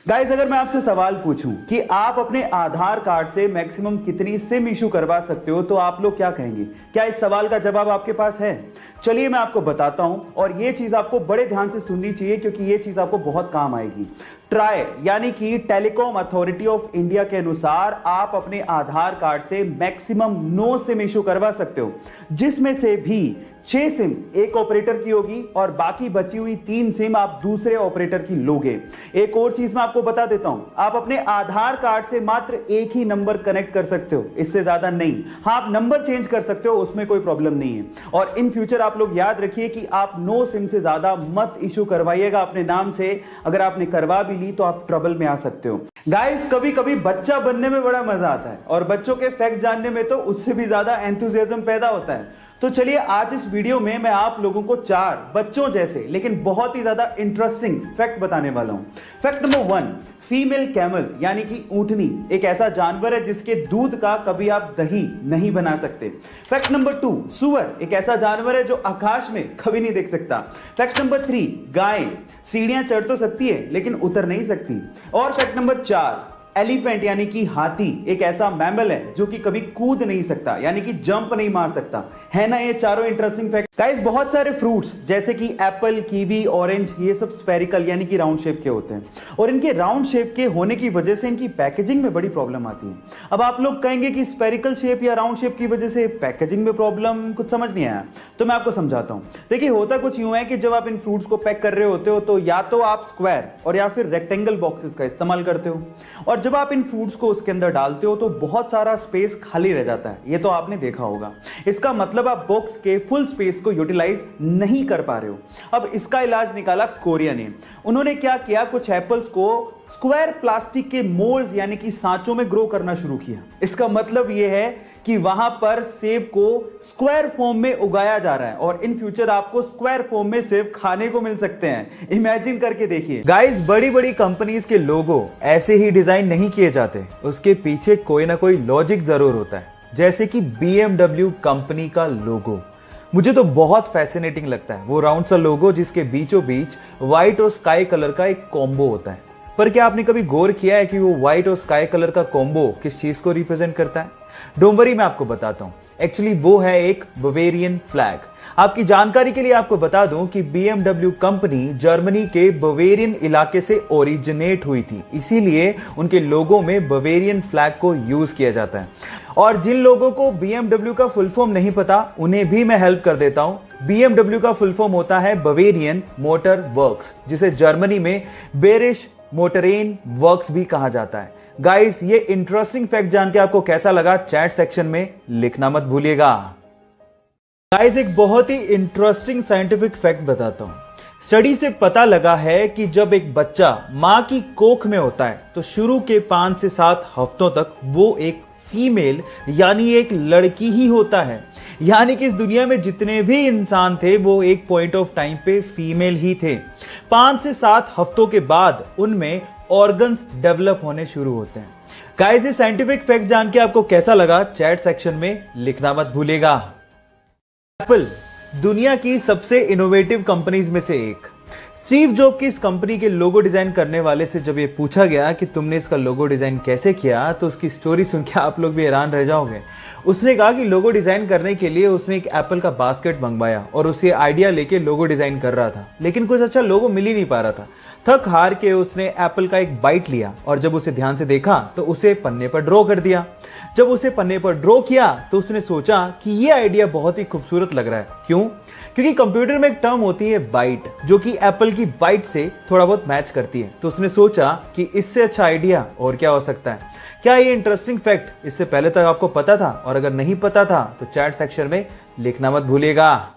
Guys अगर मैं आपसे सवाल पूछूं कि आप अपने आधार कार्ड से मैक्सिमम कितनी सिम इशू करवा सकते हो तो आप लोग क्या कहेंगे? क्या इस सवाल का जवाब आपके पास है? चलिए मैं आपको बताता हूं और ये चीज आपको बड़े ध्यान से सुननी चाहिए क्योंकि ये चीज आपको बहुत काम आएगी। ट्राई यानी कि टेलीकॉम अथॉरिटी ऑफ इंडिया के अनुसार आप अपने आधार कार्ड से मैक्सिमम 9 सिम इशू करवा सकते हो, जिसमें से भी 6 सिम एक ऑपरेटर की होगी और बाकी बची हुई 3 सिम आप दूसरे ऑपरेटर की लोगे। एक और चीज मैं आपको बता देता हूं, आप अपने आधार कार्ड से मात्र एक ही नंबर कनेक्ट कर सकते हो, इससे ज्यादा नहीं। हाँ, आप नंबर चेंज कर सकते हो, उसमें कोई प्रॉब्लम नहीं है। और इन फ्यूचर आप लोग याद रखिए कि आप 9 सिम से ज्यादा मत इशू करवाइएगा अपने नाम से। अगर आपने करवा भी ली तो आप ट्रबल में आ सकते हो। गाइस कभी कभी बच्चा बनने में बड़ा मजा आता है और बच्चों के फैक्ट जानने में तो उससे भी ज्यादा एंथुसियाज्म पैदा होता है। तो चलिए आज इस वीडियो में मैं आप लोगों को 4 बच्चों जैसे लेकिन बहुत ही ज्यादा इंटरेस्टिंग फैक्ट बताने वाला हूं। फैक्ट नंबर 1, फीमेल कैमल यानी कि ऊंटनी एक ऐसा जानवर है जिसके दूध का कभी आप दही नहीं बना सकते। फैक्ट नंबर 2, सुअर एक ऐसा जानवर है जो आकाश में कभी नहीं देख सकता। फैक्ट नंबर 3, गाय सीढ़ियां चढ़ तो सकती है लेकिन उतर नहीं सकती। और फैक्ट नंबर 4, एलिफेंट यानी कि हाथी एक ऐसा मैमल है जो कि कभी कूद नहीं सकता यानी कि जंप नहीं मार सकता। है ना ये चारों इंटरेस्टिंग फैक्ट। गाइस बहुत सारे फ्रूट्स जैसे कि एप्पल, कीवी, ऑरेंज ये सब स्फेरिकल यानी कि राउंड शेप के होते हैं और इनके राउंड शेप के होने की वजह से इनकी पैकेजिंग में बड़ी प्रॉब्लम आती है। अब आप लोग कहेंगे कि स्फेरिकल शेप या राउंड शेप की वजह से पैकेजिंग में प्रॉब्लम, कुछ समझ नहीं आया तो मैं आपको समझाता हूं। देखिए होता कुछ यूं है कि जब आप इन फ्रूट्स को पैक कर रहे होते हो तो या तो आप स्क्वायर और या फिर रेक्टेंगल बॉक्सेस का इस्तेमाल करते हो और जब आप इन फ्रूट्स को उसके अंदर डालते हो तो बहुत सारा स्पेस खाली रह जाता है। ये तो आपने देखा होगा। इसका मतलब आप बॉक्स के फुल स्पेस को यूटिलाइज नहीं कर पा रहे हो। अब इसका इलाज निकाला कोरिया ने। उन्होंने क्या किया, कुछ एप्पल्स को स्क्वायर प्लास्टिक के मोल्ड्स यानी कि सांचों में ग्रो करना शुरू किया। इसका मतलब यह है कि वहां पर सेब को स्क्वायर फॉर्म में उगाया जा रहा है और इन फ्यूचर आपको स्क्वायर फॉर्म में सेब खाने को मिल सकते हैं। इमेजिन करके देखिए। गाइस बड़ी बड़ी कंपनीज के लोगो ऐसे ही डिजाइन नहीं किए जाते, उसके पीछे कोई ना कोई लॉजिक जरूर होता है। जैसे कि BMW कंपनी का लोगो मुझे तो बहुत फैसिनेटिंग लगता है। वो राउंड सा लोगो जिसके बीचों बीच व्हाइट और स्काई कलर का एक कॉम्बो होता है। पर क्या आपने कभी गौर किया है कि वो व्हाइट और स्काई कलर का कॉम्बो किस चीज को रिप्रेजेंट करता है? डोंट वरी, मैं आपको बताता हूं। एक्चुअली वो है एक बवेरियन फ्लैग। आपकी जानकारी के लिए आपको बता दूं कि BMW कंपनी जर्मनी के बवेरियन इलाके से ओरिजिनेट हुई थी, इसीलिए उनके लोगों में बवेरियन फ्लैग को यूज किया जाता है। और जिन लोगों को BMW का फुल फॉर्म नहीं पता उन्हें भी मैं हेल्प कर देता हूं। BMW का फुल फॉर्म होता है बवेरियन मोटर वर्क्स, जिसे जर्मनी में बेरिश मोटरेन वर्क्स भी कहा जाता है। गाइस ये इंटरेस्टिंग फैक्ट जान के आपको कैसा लगा चैट सेक्शन में लिखना मत भूलिएगा। गाइस एक बहुत ही इंटरेस्टिंग साइंटिफिक फैक्ट बताता हूं। स्टडी से पता लगा है कि जब एक बच्चा मां की कोख में होता है तो शुरू के 5 से 7 हफ्तों तक वो एक फीमेल यानी एक लड़की ही होता है। यानी कि इस दुनिया में जितने भी इंसान थे वो एक पॉइंट ऑफ टाइम पे फीमेल ही थे। 5 से 7 हफ्तों के बाद उनमें ऑर्गन्स डेवलप होने शुरू होते हैं। गाइस ये साइंटिफिक फैक्ट जान के आपको कैसा लगा चैट सेक्शन में लिखना मत भूलिएगा। एप्पल दुनिया की सबसे इनोवेटिव कंपनीज में से एक। स्टीव जॉब की इस कंपनी के लोगो डिजाइन करने वाले से जब ये पूछा गया कि तुमने इसका लोगो डिजाइन कैसे किया तो उसकी स्टोरी सुन के आप लोग भी हैरान रह जाओगे। उसने कहा कि लोगो डिजाइन करने के लिए उसने एक एप्पल का बास्केट मंगवाया और उसे आइडिया लेके लोगो डिजाइन कर रहा था, लेकिन कुछ अच्छा लोगो मिल ही नहीं पा रहा था। थक हार के उसने एप्पल का एक बाइट लिया और जब उसे ध्यान से देखा तो उसे पन्ने पर ड्रॉ कर दिया। जब उसे पन्ने पर ड्रॉ किया तो उसने सोचा कि यह आइडिया बहुत ही खूबसूरत लग रहा है। क्यों? क्योंकि कंप्यूटर में एक टर्म होती है बाइट जो कि एप्पल की बाइट से थोड़ा बहुत मैच करती है। तो उसने सोचा कि इससे अच्छा आइडिया और क्या हो सकता है। क्या ये इंटरेस्टिंग फैक्ट इससे पहले तक आपको पता था? और अगर नहीं पता था तो चैट सेक्शन में लिखना मत भूलिएगा।